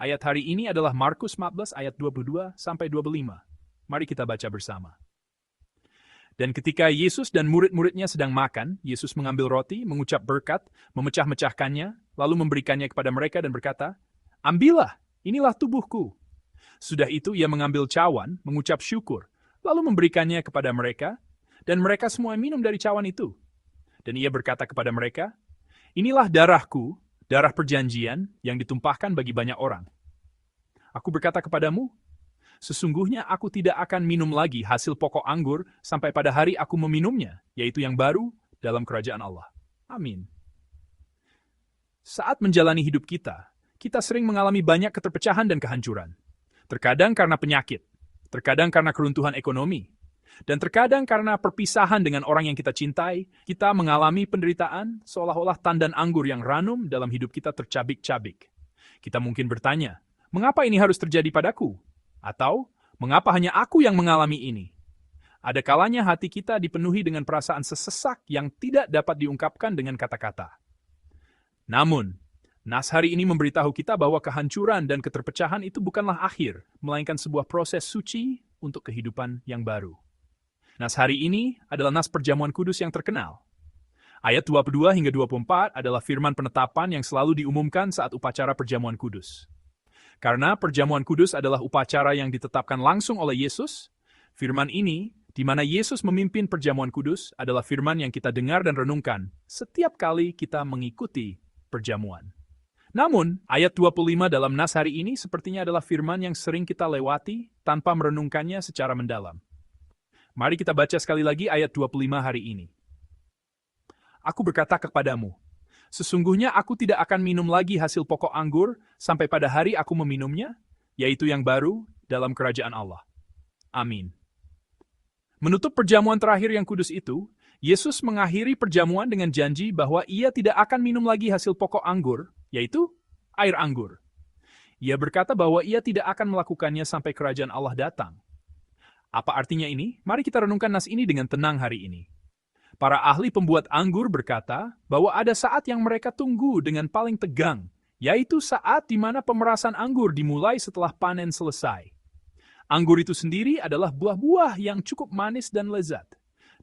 Ayat hari ini adalah Markus 14 ayat 22-25. Mari kita baca bersama. Dan ketika Yesus dan murid-muridnya sedang makan, Yesus mengambil roti, mengucap berkat, memecah-mecahkannya, lalu memberikannya kepada mereka dan berkata, "Ambillah, inilah tubuhku." Sudah itu ia mengambil cawan, mengucap syukur, lalu memberikannya kepada mereka, dan mereka semua minum dari cawan itu. Dan ia berkata kepada mereka, "Inilah darahku, darah perjanjian yang ditumpahkan bagi banyak orang. Aku berkata kepadamu, sesungguhnya aku tidak akan minum lagi hasil pokok anggur sampai pada hari aku meminumnya, yaitu yang baru dalam kerajaan Allah." Amin. Saat menjalani hidup kita sering mengalami banyak keterpecahan dan kehancuran. Terkadang karena penyakit, terkadang karena keruntuhan ekonomi, dan terkadang karena perpisahan dengan orang yang kita cintai, kita mengalami penderitaan seolah-olah tandan anggur yang ranum dalam hidup kita tercabik-cabik. Kita mungkin bertanya, mengapa ini harus terjadi padaku? Atau, mengapa hanya aku yang mengalami ini? Ada kalanya hati kita dipenuhi dengan perasaan sesesak yang tidak dapat diungkapkan dengan kata-kata. Namun, Nas hari ini memberitahu kita bahwa kehancuran dan keterpecahan itu bukanlah akhir, melainkan sebuah proses suci untuk kehidupan yang baru. Nas hari ini adalah nas perjamuan kudus yang terkenal. Ayat 22 hingga 24 adalah firman penetapan yang selalu diumumkan saat upacara perjamuan kudus. Karena perjamuan kudus adalah upacara yang ditetapkan langsung oleh Yesus, firman ini, di mana Yesus memimpin perjamuan kudus, adalah firman yang kita dengar dan renungkan setiap kali kita mengikuti perjamuan. Namun, ayat 25 dalam nas hari ini sepertinya adalah firman yang sering kita lewati tanpa merenungkannya secara mendalam. Mari kita baca sekali lagi ayat 25 hari ini. Aku berkata kepadamu, sesungguhnya aku tidak akan minum lagi hasil pokok anggur sampai pada hari aku meminumnya, yaitu yang baru dalam kerajaan Allah. Amin. Menutup perjamuan terakhir yang kudus itu, Yesus mengakhiri perjamuan dengan janji bahwa ia tidak akan minum lagi hasil pokok anggur, yaitu air anggur. Ia berkata bahwa ia tidak akan melakukannya sampai kerajaan Allah datang. Apa artinya ini? Mari kita renungkan nas ini dengan tenang hari ini. Para ahli pembuat anggur berkata bahwa ada saat yang mereka tunggu dengan paling tegang, yaitu saat di mana pemerasan anggur dimulai setelah panen selesai. Anggur itu sendiri adalah buah-buah yang cukup manis dan lezat.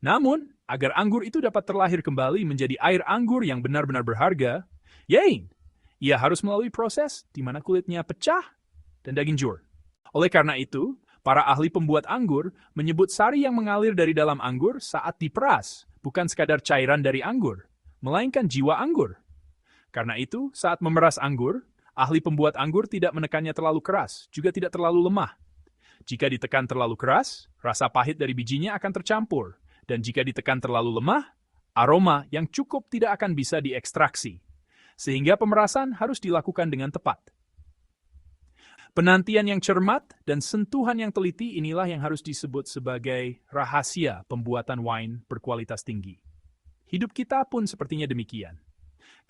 Namun, agar anggur itu dapat terlahir kembali menjadi air anggur yang benar-benar berharga, ia harus melalui proses di mana kulitnya pecah dan daging jur. Oleh karena itu, para ahli pembuat anggur menyebut sari yang mengalir dari dalam anggur saat diperas, bukan sekadar cairan dari anggur, melainkan jiwa anggur. Karena itu, saat memeras anggur, ahli pembuat anggur tidak menekannya terlalu keras, juga tidak terlalu lemah. Jika ditekan terlalu keras, rasa pahit dari bijinya akan tercampur, dan jika ditekan terlalu lemah, aroma yang cukup tidak akan bisa diekstraksi. Sehingga pemerasan harus dilakukan dengan tepat. Penantian yang cermat dan sentuhan yang teliti inilah yang harus disebut sebagai rahasia pembuatan wine berkualitas tinggi. Hidup kita pun sepertinya demikian.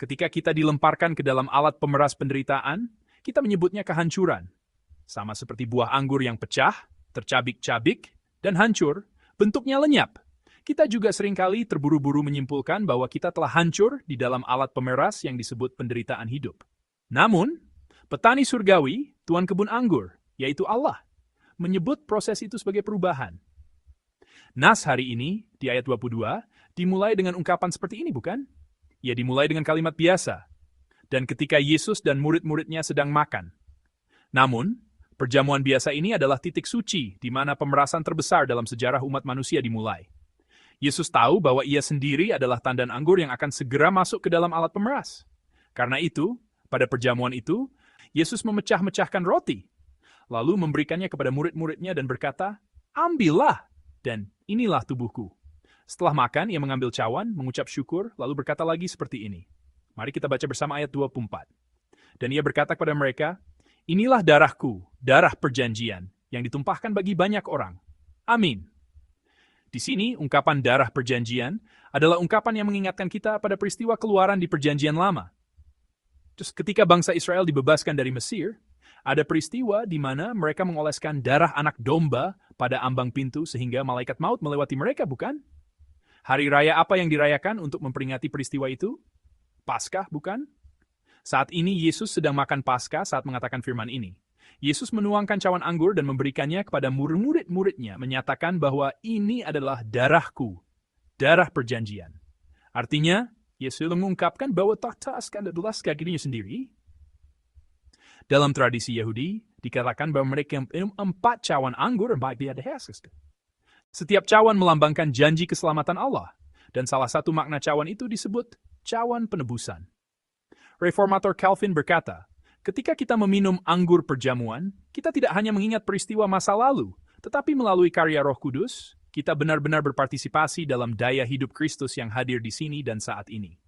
Ketika kita dilemparkan ke dalam alat pemeras penderitaan, kita menyebutnya kehancuran. Sama seperti buah anggur yang pecah, tercabik-cabik, dan hancur, bentuknya lenyap. Kita juga seringkali terburu-buru menyimpulkan bahwa kita telah hancur di dalam alat pemeras yang disebut penderitaan hidup. Namun, petani surgawi, tuan kebun anggur, yaitu Allah, menyebut proses itu sebagai perubahan. Nas hari ini, di ayat 22, dimulai dengan ungkapan seperti ini, bukan? Ia dimulai dengan kalimat biasa. Dan ketika Yesus dan murid-muridnya sedang makan. Namun, perjamuan biasa ini adalah titik suci di mana pemerasan terbesar dalam sejarah umat manusia dimulai. Yesus tahu bahwa ia sendiri adalah tandan anggur yang akan segera masuk ke dalam alat pemeras. Karena itu, pada perjamuan itu, Yesus memecah-mecahkan roti, lalu memberikannya kepada murid-muridnya dan berkata, "Ambillah, dan inilah tubuhku." Setelah makan, ia mengambil cawan, mengucap syukur, lalu berkata lagi seperti ini. Mari kita baca bersama ayat 24. Dan ia berkata kepada mereka, "Inilah darahku, darah perjanjian, yang ditumpahkan bagi banyak orang. Amin." Di sini, ungkapan darah perjanjian adalah ungkapan yang mengingatkan kita pada peristiwa keluaran di perjanjian lama. Terus ketika bangsa Israel dibebaskan dari Mesir, ada peristiwa di mana mereka mengoleskan darah anak domba pada ambang pintu sehingga malaikat maut melewati mereka, bukan? Hari raya apa yang dirayakan untuk memperingati peristiwa itu? Paskah, bukan? Saat ini Yesus sedang makan Paskah saat mengatakan firman ini. Yesus menuangkan cawan anggur dan memberikannya kepada murid-muridnya, menyatakan bahwa ini adalah darahku, darah perjanjian. Artinya, Yesus mengungkapkan bahwa tahta adalah dirinya sendiri. Dalam tradisi Yahudi, dikatakan bahwa mereka minum 4 cawan anggur baik di atas. Setiap cawan melambangkan janji keselamatan Allah, dan salah satu makna cawan itu disebut cawan penebusan. Reformator Calvin berkata, ketika kita meminum anggur perjamuan, kita tidak hanya mengingat peristiwa masa lalu, tetapi melalui karya Roh Kudus, kita benar-benar berpartisipasi dalam daya hidup Kristus yang hadir di sini dan saat ini.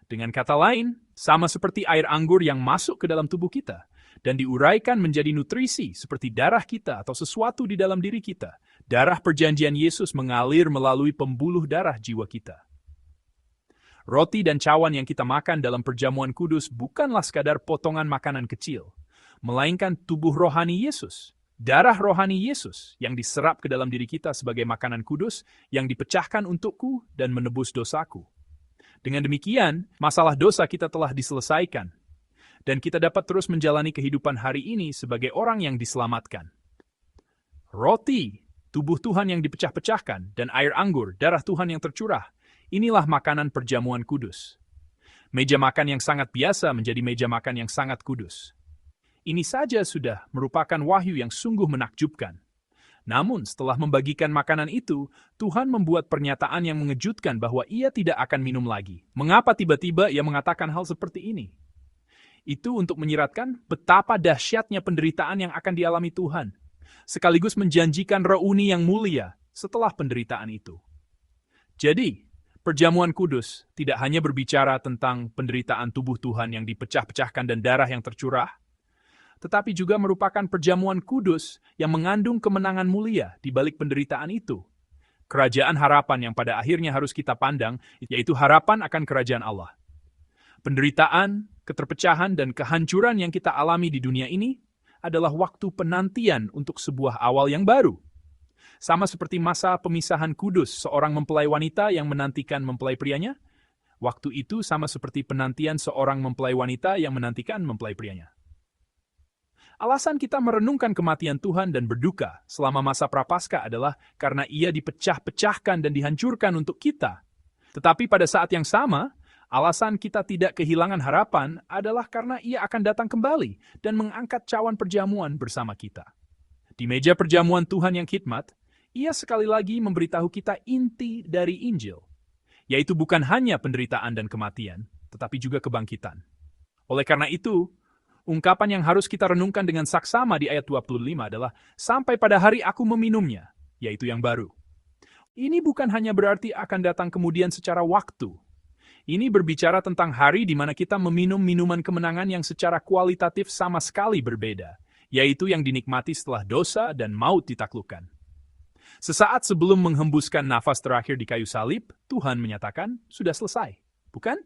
Dengan kata lain, sama seperti air anggur yang masuk ke dalam tubuh kita dan diuraikan menjadi nutrisi seperti darah kita atau sesuatu di dalam diri kita, darah perjanjian Yesus mengalir melalui pembuluh darah jiwa kita. Roti dan cawan yang kita makan dalam perjamuan kudus bukanlah sekadar potongan makanan kecil, melainkan tubuh rohani Yesus, darah rohani Yesus yang diserap ke dalam diri kita sebagai makanan kudus yang dipecahkan untukku dan menebus dosaku. Dengan demikian, masalah dosa kita telah diselesaikan, dan kita dapat terus menjalani kehidupan hari ini sebagai orang yang diselamatkan. Roti, tubuh Tuhan yang dipecah-pecahkan, dan air anggur, darah Tuhan yang tercurah, inilah makanan perjamuan kudus. Meja makan yang sangat biasa menjadi meja makan yang sangat kudus. Ini saja sudah merupakan wahyu yang sungguh menakjubkan. Namun, setelah membagikan makanan itu, Tuhan membuat pernyataan yang mengejutkan bahwa ia tidak akan minum lagi. Mengapa tiba-tiba ia mengatakan hal seperti ini? Itu untuk menyiratkan betapa dahsyatnya penderitaan yang akan dialami Tuhan, sekaligus menjanjikan reuni yang mulia setelah penderitaan itu. Jadi, perjamuan kudus tidak hanya berbicara tentang penderitaan tubuh Tuhan yang dipecah-pecahkan dan darah yang tercurah, tetapi juga merupakan perjamuan kudus yang mengandung kemenangan mulia di balik penderitaan itu. Kerajaan harapan yang pada akhirnya harus kita pandang, yaitu harapan akan kerajaan Allah. Penderitaan, keterpecahan, dan kehancuran yang kita alami di dunia ini adalah waktu penantian untuk sebuah awal yang baru. Sama seperti masa pemisahan kudus seorang mempelai wanita yang menantikan mempelai prianya, waktu itu sama seperti penantian seorang mempelai wanita yang menantikan mempelai prianya. Alasan kita merenungkan kematian Tuhan dan berduka selama masa prapaskah adalah karena ia dipecah-pecahkan dan dihancurkan untuk kita. Tetapi pada saat yang sama, alasan kita tidak kehilangan harapan adalah karena ia akan datang kembali dan mengangkat cawan perjamuan bersama kita. Di meja perjamuan Tuhan yang khidmat, ia sekali lagi memberitahu kita inti dari Injil, yaitu bukan hanya penderitaan dan kematian, tetapi juga kebangkitan. Oleh karena itu, ungkapan yang harus kita renungkan dengan saksama di ayat 25 adalah, sampai pada hari aku meminumnya, yaitu yang baru. Ini bukan hanya berarti akan datang kemudian secara waktu. Ini berbicara tentang hari di mana kita meminum minuman kemenangan yang secara kualitatif sama sekali berbeda, yaitu yang dinikmati setelah dosa dan maut ditaklukkan. Sesaat sebelum menghembuskan nafas terakhir di kayu salib, Tuhan menyatakan, sudah selesai, bukan?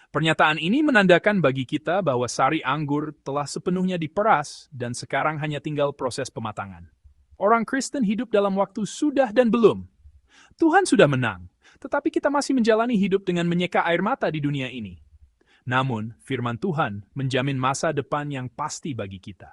Pernyataan ini menandakan bagi kita bahwa sari anggur telah sepenuhnya diperas dan sekarang hanya tinggal proses pematangan. Orang Kristen hidup dalam waktu sudah dan belum. Tuhan sudah menang, tetapi kita masih menjalani hidup dengan menyeka air mata di dunia ini. Namun, firman Tuhan menjamin masa depan yang pasti bagi kita.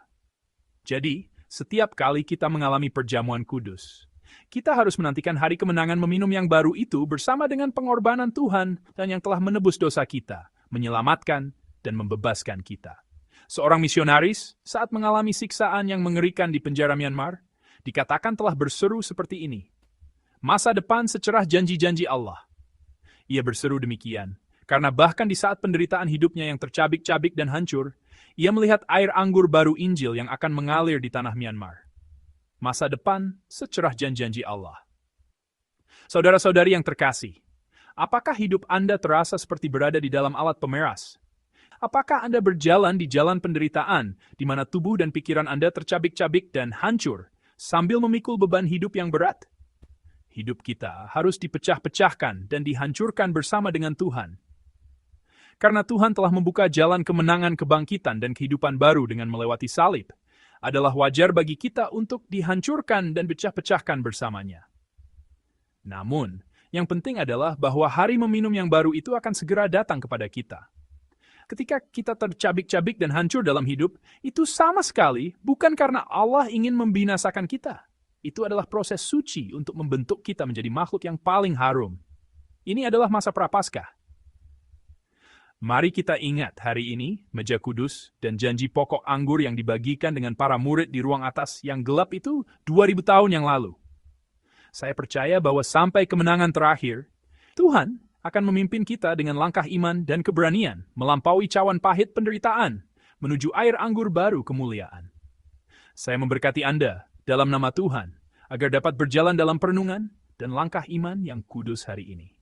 Jadi, setiap kali kita mengalami perjamuan kudus, kita harus menantikan hari kemenangan meminum yang baru itu bersama dengan pengorbanan Tuhan dan yang telah menebus dosa kita, menyelamatkan, dan membebaskan kita. Seorang misionaris saat mengalami siksaan yang mengerikan di penjara Myanmar, dikatakan telah berseru seperti ini, masa depan secerah janji-janji Allah. Ia berseru demikian, karena bahkan di saat penderitaan hidupnya yang tercabik-cabik dan hancur, ia melihat air anggur baru Injil yang akan mengalir di tanah Myanmar. Masa depan secerah janji-janji Allah. Saudara-saudari yang terkasih, apakah hidup Anda terasa seperti berada di dalam alat pemeras? Apakah Anda berjalan di jalan penderitaan, di mana tubuh dan pikiran Anda tercabik-cabik dan hancur, sambil memikul beban hidup yang berat? Hidup kita harus dipecah-pecahkan dan dihancurkan bersama dengan Tuhan. Karena Tuhan telah membuka jalan kemenangan, kebangkitan, dan kehidupan baru dengan melewati salib, adalah wajar bagi kita untuk dihancurkan dan pecah-pecahkan bersamanya. Namun, yang penting adalah bahwa hari meminum yang baru itu akan segera datang kepada kita. Ketika kita tercabik-cabik dan hancur dalam hidup, itu sama sekali bukan karena Allah ingin membinasakan kita. Itu adalah proses suci untuk membentuk kita menjadi makhluk yang paling harum. Ini adalah masa prapaskah. Mari kita ingat hari ini, meja kudus dan janji pokok anggur yang dibagikan dengan para murid di ruang atas yang gelap itu 2000 tahun yang lalu. Saya percaya bahwa sampai kemenangan terakhir, Tuhan akan memimpin kita dengan langkah iman dan keberanian melampaui cawan pahit penderitaan menuju air anggur baru kemuliaan. Saya memberkati Anda dalam nama Tuhan agar dapat berjalan dalam perenungan dan langkah iman yang kudus hari ini.